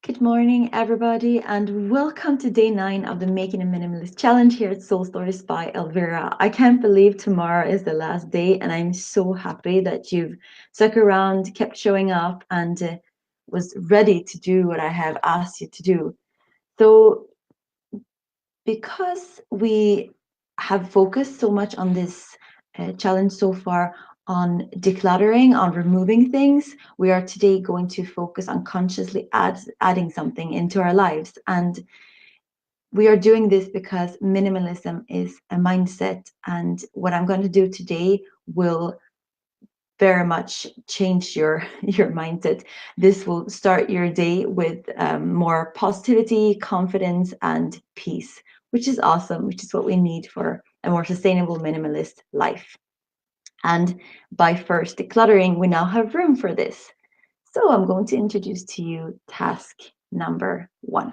Good morning, everybody, and welcome to day 9 of the Making a Minimalist Challenge here at Soul Stories by Elvira. I can't believe tomorrow is the last day, and I'm so happy that you've stuck around, kept showing up, and was ready to do what I have asked you to do. So, because we have focused so much on this challenge so far on decluttering, on removing things, we are today going to focus on consciously adding something into our lives. And we are doing this because minimalism is a mindset. And what I'm going to do today will very much change your mindset. This will start your day with more positivity, confidence, and peace, which is awesome, which is what we need for a more sustainable minimalist life. And by first decluttering, we now have room for this. So I'm going to introduce to you task number 1.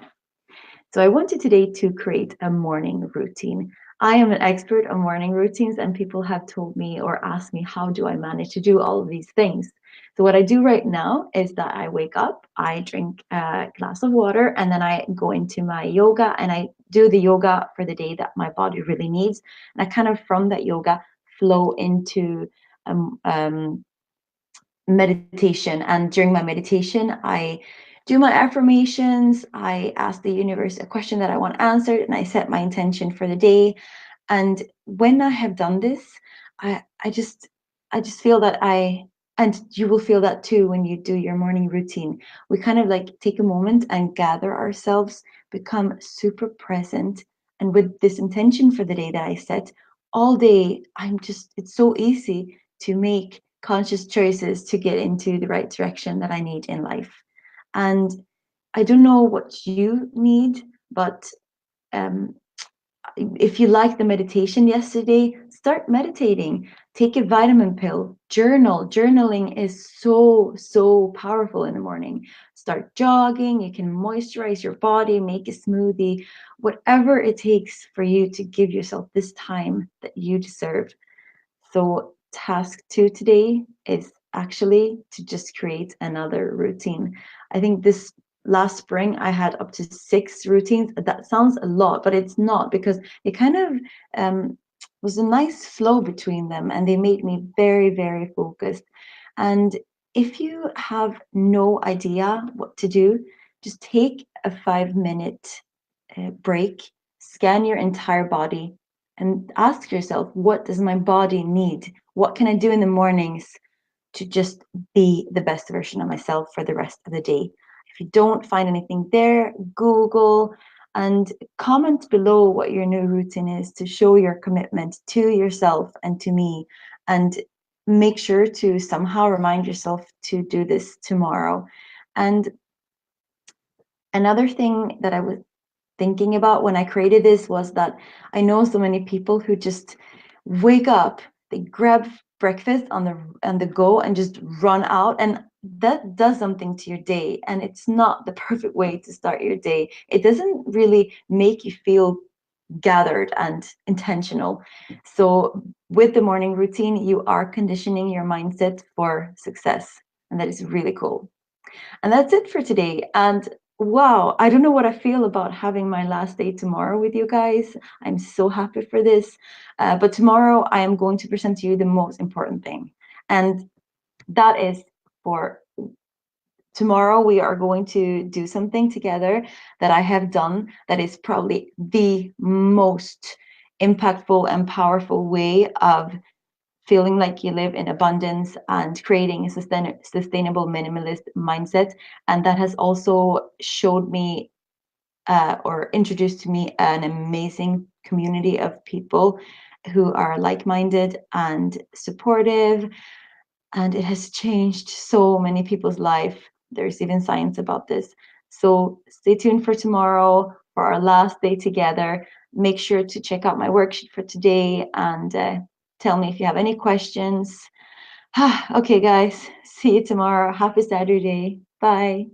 So I wanted today to create a morning routine. I am an expert on morning routines, and people have told me or asked me, how do I manage to do all of these things? So what I do right now is that I wake up, I drink a glass of water, and then I go into my yoga and I do the yoga for the day that my body really needs. And I kind of from that yoga flow into meditation. And during my meditation, I do my affirmations. I ask the universe a question that I want answered, and I set my intention for the day. And when I have done this, I just feel that and you will feel that too when you do your morning routine. We kind of like take a moment and gather ourselves, become super present. And with this intention for the day that I set all day, it's so easy to make conscious choices to get into the right direction that I need in life. And I don't know what you need, but um, if you like the meditation yesterday, start meditating. Take a vitamin pill. Journal. Journaling is so powerful in the morning. Start jogging. You can moisturize your body, make a smoothie, whatever it takes for you to give yourself this time that you deserve. So task 2 today is actually to just create another routine. I think this last spring I had up to 6 routines. That sounds a lot, but it's not, because it kind of was a nice flow between them, and they made me very focused. And if you have no idea what to do, just take a 5-minute break, scan your entire body, and ask yourself, what does my body need? What can I do in the mornings to just be the best version of myself for the rest of the day? If you don't find anything there, Google and comment below what your new routine is to show your commitment to yourself and to me. And make sure to somehow remind yourself to do this tomorrow. And another thing that I was thinking about when I created this was that I know so many people who just wake up, they grab breakfast on the go and just run out, and that does something to your day, and it's not the perfect way to start your day. It doesn't really make you feel gathered and intentional. So with the morning routine, you are conditioning your mindset for success, and that is really cool. And that's it for today. And wow, I don't know what I feel about having my last day tomorrow with you guys. I'm so happy for this. But tomorrow I am going to present to you the most important thing. And that is, for tomorrow, we are going to do something together that I have done that is probably the most impactful and powerful way of feeling like you live in abundance and creating a sustainable minimalist mindset. And that has also showed me or introduced to me an amazing community of people who are like-minded and supportive. And it has changed so many people's life. There's even science about this. So stay tuned for tomorrow for our last day together. Make sure to check out my worksheet for today and tell me if you have any questions. Okay, guys, see you tomorrow. Happy Saturday. Bye.